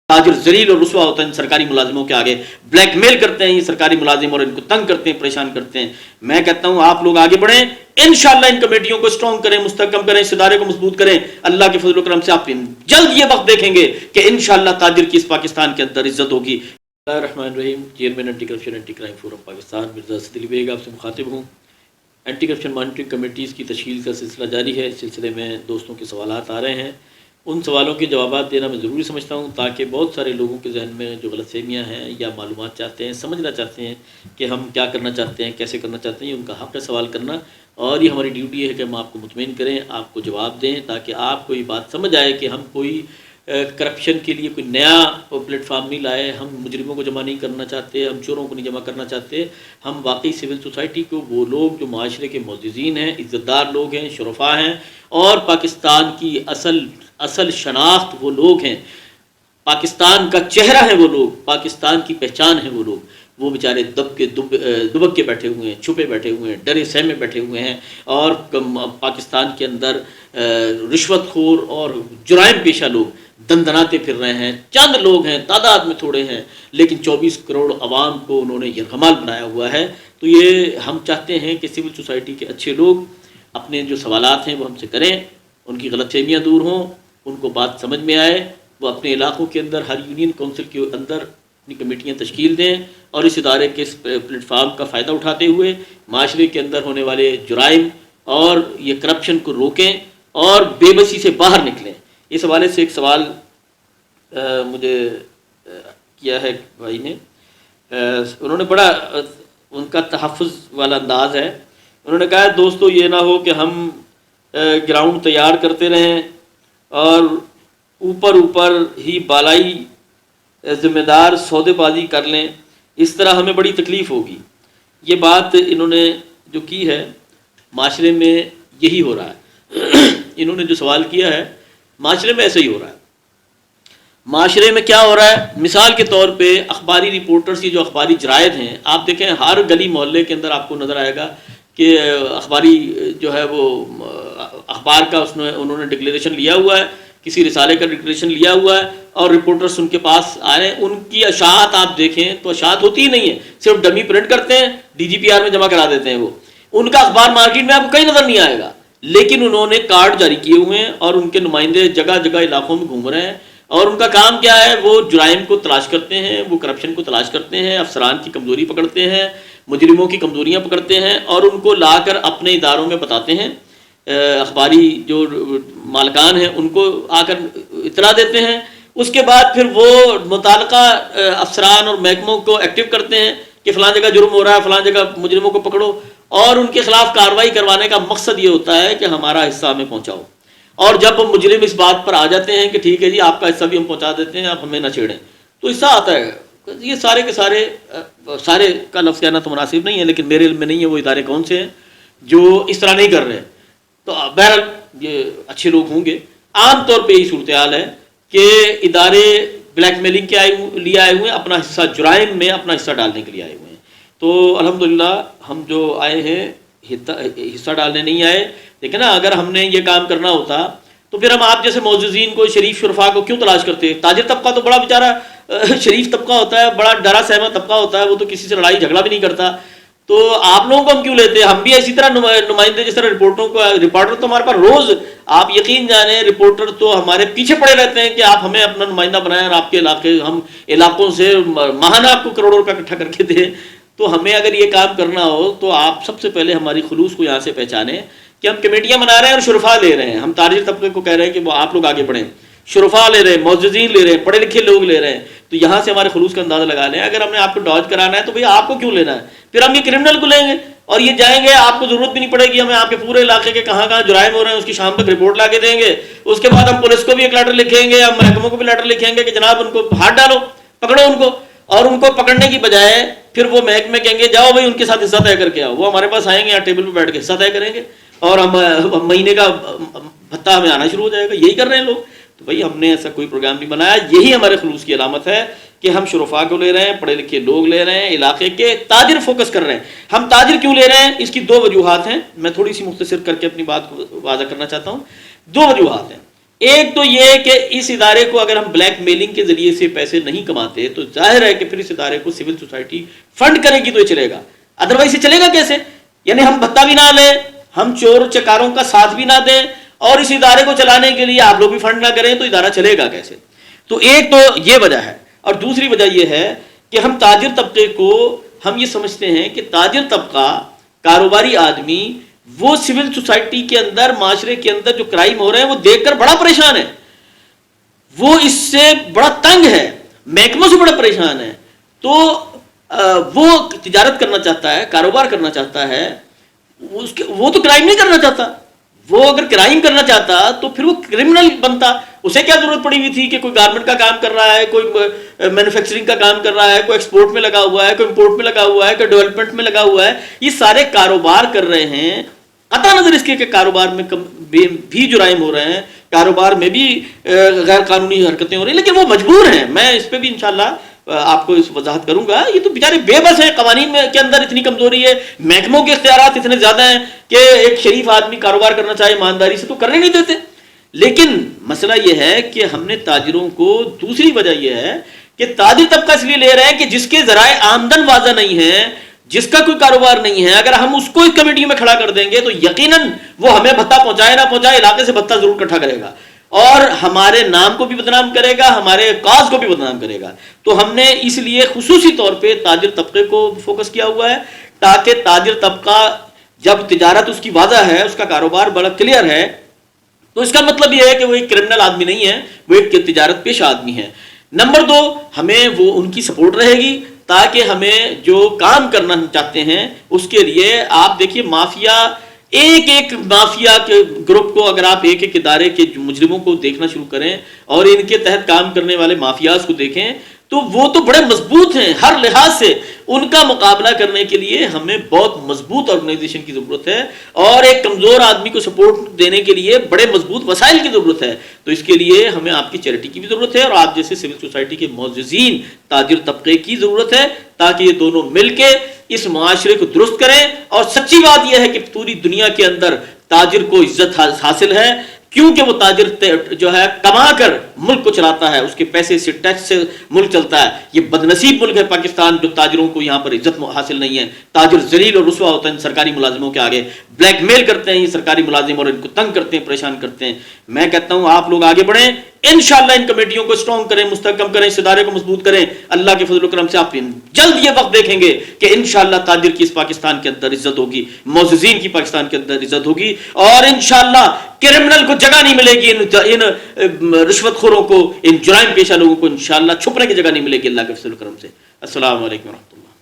تاجر ذلیل اور رسوا ہوتا ہے ان سرکاری ملازموں کے آگے، بلیک میل کرتے ہیں یہ سرکاری ملازم اور ان کو تنگ کرتے ہیں، پریشان کرتے ہیں۔ میں کہتا ہوں آپ لوگ آگے بڑھیں، انشاءاللہ ان کمیٹیوں کو اسٹرانگ کریں، مستحکم کریں، اس ادارے کو مضبوط کریں۔ اللہ کے فضل و کرم سے آپ جلد یہ وقت دیکھیں گے کہ انشاءاللہ تاجر کی اس پاکستان کے اندر عزت ہوگی۔ بسم اللہ الرحمن الرحیم۔ Chairman anti corruption anti crime forum Pakistan Mirza Asad Ali Baig آپ سے مخاطب ہوں۔ اینٹی کرپشن مانیٹرنگ کمیٹیز کی تشکیل کا سلسلہ جاری ہے۔ اس سلسلے میں دوستوں کے سوالات آ رہے ہیں، ان سوالوں کے جوابات دینا میں ضروری سمجھتا ہوں تاکہ بہت سارے لوگوں کے ذہن میں جو غلط فہمیاں ہیں یا معلومات چاہتے ہیں، سمجھنا چاہتے ہیں کہ ہم کیا کرنا چاہتے ہیں، کیسے کرنا چاہتے ہیں، یہ ان کا حق ہے سوال کرنا، اور یہ ہماری ڈیوٹی ہے کہ ہم آپ کو مطمئن کریں، آپ کو جواب دیں تاکہ آپ کو یہ بات سمجھ آئے کہ ہم کوئی کرپشن کے لیے کوئی نیا پلیٹ فارم نہیں لائے، ہم مجرموں کو جمع نہیں کرنا چاہتے، ہم چوروں کو نہیں جمع کرنا چاہتے، ہم واقعی سول سوسائٹی کو، وہ لوگ جو معاشرے کے معززین ہیں، عزت دار لوگ ہیں، شرفاء ہیں، اور پاکستان کی اصل شناخت وہ لوگ ہیں، پاکستان کا چہرہ ہیں وہ لوگ، پاکستان کی پہچان ہیں وہ لوگ، وہ بیچارے دبک کے بیٹھے ہوئے ہیں، چھپے بیٹھے ہوئے ہیں، ڈرے سہمے بیٹھے ہوئے ہیں، اور پاکستان کے اندر رشوت خور اور جرائم پیشہ لوگ دندناتے پھر رہے ہیں۔ چند لوگ ہیں، تعداد میں تھوڑے ہیں، لیکن 24 کروڑ عوام کو انہوں نے یرغمال بنایا ہوا ہے۔ تو یہ ہم چاہتے ہیں کہ سول سوسائٹی کے اچھے لوگ اپنے جو سوالات ہیں وہ ہم سے کریں، ان کی غلط فہمیاں دور ہوں، ان کو بات سمجھ میں آئے، وہ اپنے علاقوں کے اندر ہر یونین کونسل کے اندر اپنی کمیٹیاں تشکیل دیں، اور اس ادارے کے اس پلیٹ فارم کا فائدہ اٹھاتے ہوئے معاشرے کے اندر ہونے والے جرائم اور یہ کرپشن کو روکیں اور بے بسی سے باہر نکلیں۔ اس حوالے سے ایک سوال مجھے کیا ہے بھائی نے، انہوں نے بڑا ان کا تحفظ والا انداز ہے، انہوں نے کہا دوستو یہ نہ ہو کہ ہم گراؤنڈ تیار کرتے رہیں اور اوپر ہی بالائی ذمہ دار سودے بازی کر لیں، اس طرح ہمیں بڑی تکلیف ہوگی۔ یہ بات انہوں نے جو کی ہے، معاشرے میں یہی ہو رہا ہے۔ انہوں نے جو سوال کیا ہے، معاشرے میں ایسا ہی ہو رہا ہے۔ معاشرے میں کیا ہو رہا ہے؟ مثال کے طور پہ اخباری رپورٹرز کی جو اخباری جرائد ہیں، آپ دیکھیں ہر گلی محلے کے اندر آپ کو نظر آئے گا کہ اخباری جو ہے وہ اخبار کا انہوں نے ڈکلیریشن لیا ہوا ہے، کسی رسالے کا ڈکلیریشن لیا ہوا ہے، اور رپورٹرز ان کے پاس آ رہے ہیں۔ ان کی اشاعت آپ دیکھیں تو اشاعت ہوتی ہی نہیں ہے، صرف ڈمی پرنٹ کرتے ہیں، DGPR میں جمع کرا دیتے ہیں۔ وہ ان کا اخبار مارکیٹ میں آپ کو کہیں نظر نہیں آئے گا، لیکن انہوں نے کارڈ جاری کیے ہوئے ہیں اور ان کے نمائندے جگہ جگہ علاقوں میں گھوم رہے ہیں، اور ان کا کام کیا ہے؟ وہ جرائم کو تلاش کرتے ہیں، وہ کرپشن کو تلاش کرتے ہیں، افسران کی کمزوری پکڑتے ہیں، مجرموں کی کمزوریاں پکڑتے ہیں، اور ان کو لا کر اپنے اداروں میں بتاتے ہیں۔ اخباری جو مالکان ہیں ان کو آ کر اطلاع دیتے ہیں، اس کے بعد پھر وہ متعلقہ افسران اور محکموں کو ایکٹیو کرتے ہیں کہ فلاں جگہ جرم ہو رہا ہے، فلاں جگہ مجرموں کو پکڑو، اور ان کے خلاف کارروائی کروانے کا مقصد یہ ہوتا ہے کہ ہمارا حصہ ہمیں پہنچاؤ۔ اور جب مجرم اس بات پر آ جاتے ہیں کہ ٹھیک ہے جی آپ کا حصہ بھی ہم پہنچا دیتے ہیں، آپ ہمیں نہ چھیڑیں، تو حصہ آتا ہے۔ یہ سارے کے سارے کا لفظ کہنا تو مناسب نہیں ہے، لیکن میرے علم میں نہیں ہے وہ ادارے کون سے ہیں جو اس طرح نہیں کر رہے۔ تو بہرحال یہ اچھے لوگ ہوں گے۔ عام طور پہ یہ صورتحال ہے کہ ادارے بلیک میلنگ کے لیے آئے ہوئے ہیں، اپنا حصہ جرائم میں اپنا حصہ ڈالنے کے لیے آئے ہوئے ہیں۔ تو الحمدللہ ہم جو آئے ہیں حصہ ڈالنے نہیں آئے، دیکھیں نا، اگر ہم نے یہ کام کرنا ہوتا تو پھر ہم آپ جیسے معززین کو، شریف شرفا کو کیوں تلاش کرتے؟ تاجر طبقہ تو بڑا بیچارہ شریف طبقہ ہوتا ہے، بڑا ڈرا سہما طبقہ ہوتا ہے، وہ تو کسی سے لڑائی جھگڑا بھی نہیں کرتا، تو آپ لوگوں کو ہم کیوں لیتے ہیں؟ ہم بھی اسی طرح نمائندے جس طرح رپورٹر تو ہمارے پاس روز، آپ یقین جانیں رپورٹر تو ہمارے پیچھے پڑے رہتے ہیں کہ آپ ہمیں اپنا نمائندہ بنائیں اور آپ کے علاقوں سے ماہانہ آپ کو کروڑوں روپے اکٹھا کر کے دیں۔ تو ہمیں اگر یہ کام کرنا ہو تو آپ سب سے پہلے ہماری خلوص کو یہاں سے پہچانیں کہ ہم کمیٹیاں بنا رہے ہیں اور شرفا لے رہے ہیں، ہم تاجر طبقے کو کہہ رہے ہیں کہ وہ آپ لوگ آگے بڑھیں، شرفا لے رہے ہیں، معززین لے رہے ہیں، پڑھے لکھے لوگ لے رہے ہیں، تو یہاں سے ہمارے خلوص کا اندازہ لگا لیں۔ اگر ہم نے آپ کو ڈاج کرانا ہے تو بھئی آپ کو کیوں لینا ہے؟ پھر ہم یہ کرمنل کو لیں گے اور یہ جائیں گے، آپ کو ضرورت بھی نہیں پڑے گی، ہمیں آپ کے پورے علاقے کے کہاں کہاں جرائم ہو رہے ہیں اس کی شام تک رپورٹ لا کے دیں گے۔ اس کے بعد ہم پولیس کو بھی ایک لیٹر لکھیں گے، ہم محکموں کو بھی لیٹر لکھیں گے کہ جناب ان کو ہاتھ ڈالو، پکڑو ان کو، اور ان کو پکڑنے کی بجائے پھر وہ محکمے کہیں گے جاؤ بھائی ان کے ساتھ حصہ طے کر کے آؤ۔ وہ ہمارے پاس آئیں گے، یہاں ٹیبل پہ بیٹھ کے حصہ طے کریں گے، اور ہم مہینے کا بھتہ ہمیں آنا شروع ہو جائے گا۔ یہی کر رہے ہیں لوگ۔ تو بھائی ہم نے ایسا کوئی پروگرام نہیں بنایا، یہی ہمارے خلوص کی علامت ہے کہ ہم شرفاء کو لے رہے ہیں، پڑھے لکھے لوگ لے رہے ہیں، علاقے کے تاجر فوکس کر رہے ہیں۔ ہم تاجر کیوں لے رہے ہیں؟ اس کی دو وجوہات ہیں، میں تھوڑی سی مختصر کر کے اپنی بات کو واضح کرنا چاہتا ہوں۔ دو وجوہات ہیں۔ ایک تو یہ کہ اس ادارے کو اگر ہم بلیک میلنگ کے ذریعے سے پیسے نہیں کماتے تو ظاہر ہے کہ پھر اس ادارے کو سول سوسائٹی فنڈ کرے گی تو یہ چلے گا، ادروائز یہ چلے گا کیسے؟ یعنی ہم بھتہ بھی نہ لیں، ہم چور چکاروں کا ساتھ بھی نہ دیں، اور اس ادارے کو چلانے کے لیے آپ لوگ بھی فنڈ نہ کریں تو ادارہ چلے گا کیسے؟ تو ایک تو یہ وجہ ہے، اور دوسری وجہ یہ ہے کہ ہم تاجر طبقے کو ہم یہ سمجھتے ہیں کہ تاجر طبقہ، کاروباری آدمی، وہ سول سوسائٹی کے اندر، معاشرے کے اندر جو کرائم ہو رہے ہیں وہ دیکھ کر بڑا پریشان ہے، وہ اس سے بڑا تنگ ہے، محکموں سے بڑا پریشان ہے، تو وہ تجارت کرنا چاہتا ہے، کاروبار کرنا چاہتا ہے، وہ تو کرائم نہیں کرنا چاہتا۔ وہ اگر کرائم کرنا چاہتا تو پھر وہ کرمنل بنتا، اسے کیا ضرورت پڑی ہوئی تھی کہ کوئی گارمنٹ کا کام کر رہا ہے، کوئی مینوفیکچرنگ کا کام کر رہا ہے، کوئی ایکسپورٹ میں لگا ہوا ہے، کوئی امپورٹ میں لگا ہوا ہے، کوئی ڈیولپمنٹ میں لگا ہوا ہے، یہ سارے کاروبار کر رہے ہیں، قطع نظر اس کے کہ کاروبار میں بھی جرائم ہو رہے ہیں، کاروبار میں بھی غیر قانونی حرکتیں ہو رہی ہیں، لیکن وہ مجبور ہیں۔ میں اس پہ بھی انشاءاللہ آپ کو اس وضاحت کروں گا، یہ تو بیچارے بے بس ہیں، قوانین کے اندر اتنی کمزوری ہے، محکموں کے اختیارات اتنے زیادہ ہیں کہ ایک شریف آدمی کاروبار کرنا چاہے ایمانداری سے تو کرنے نہیں دیتے۔ لیکن مسئلہ یہ ہے کہ ہم نے تاجروں کو، دوسری وجہ یہ ہے کہ تاجر طبقہ اس لیے لے رہے ہیں کہ جس کے ذرائع آمدن واضح نہیں ہے، جس کا کوئی کاروبار نہیں ہے، اگر ہم اس کو اس کمیٹی میں کھڑا کر دیں گے تو یقیناً وہ ہمیں بھتہ پہنچائے نہ پہنچائے، علاقے سے بھتہ ضرور اکٹھا کرے گا، اور ہمارے نام کو بھی بدنام کرے گا، ہمارے کاز کو بھی بدنام کرے گا۔ تو ہم نے اس لیے خصوصی طور پہ تاجر طبقے کو فوکس کیا ہوا ہے، تاکہ تاجر طبقہ جب تجارت اس کی واضح ہے، اس کا کاروبار بڑا کلیئر ہے، تو اس کا مطلب یہ ہے کہ وہ ایک کرمنل آدمی نہیں ہے، وہ ایک تجارت پیشہ آدمی ہے۔ نمبر دو، ہمیں وہ ان کی سپورٹ رہے گی تاکہ ہمیں جو کام کرنا چاہتے ہیں اس کے لیے، آپ دیکھیے مافیا، ایک ایک مافیا کے گروپ کو اگر آپ ایک ایک ادارے کے مجرموں کو دیکھنا شروع کریں اور ان کے تحت کام کرنے والے مافیاز کو دیکھیں تو وہ تو بڑے مضبوط ہیں ہر لحاظ سے، ان کا مقابلہ کرنے کے لیے ہمیں بہت مضبوط آرگنائزیشن کی ضرورت ہے، اور ایک کمزور آدمی کو سپورٹ دینے کے لیے بڑے مضبوط وسائل کی ضرورت ہے۔ تو اس کے لیے ہمیں آپ کی چیریٹی کی بھی ضرورت ہے، اور آپ جیسے سول سوسائٹی کے معززین تاجر طبقے کی ضرورت ہے، تاکہ یہ دونوں مل کے اس معاشرے کو درست کریں۔ اور سچی بات یہ ہے کہ پوری دنیا کے اندر تاجر کو عزت حاصل ہے، کیونکہ وہ تاجر جو ہے کما کر ملک کو چلاتا ہے، اس کے پیسے سے، ٹیکس سے ملک چلتا ہے۔ یہ بدنصیب ملک ہے پاکستان جو تاجروں کو یہاں پر عزت حاصل نہیں ہے، تاجر ذلیل اور رسوا ہوتا ہے سرکاری ملازموں کے آگے، بلیک میل کرتے ہیں یہ سرکاری ملازم اور ان کو تنگ کرتے ہیں، پریشان کرتے ہیں۔ میں کہتا ہوں آپ لوگ آگے بڑھیں، انشاءاللہ ان کمیٹیوں کو اسٹرانگ کریں، مستحکم کریں، اس ادارے کو مضبوط کریں۔ اللہ کے فضل و کرم سے آپ جلد یہ وقت دیکھیں گے کہ انشاءاللہ تاجر کی اس پاکستان کے اندر عزت ہوگی، معززین کی پاکستان کے اندر عزت ہوگی، اور انشاءاللہ کرمنل کو جگہ نہیں ملے گی، ان رشوت خوروں کو، ان جرائم پیشہ لوگوں کو انشاءاللہ چھپنے کی جگہ نہیں ملے گی اللہ کے فضل و کرم سے۔ السلام علیکم ورحمۃ اللہ۔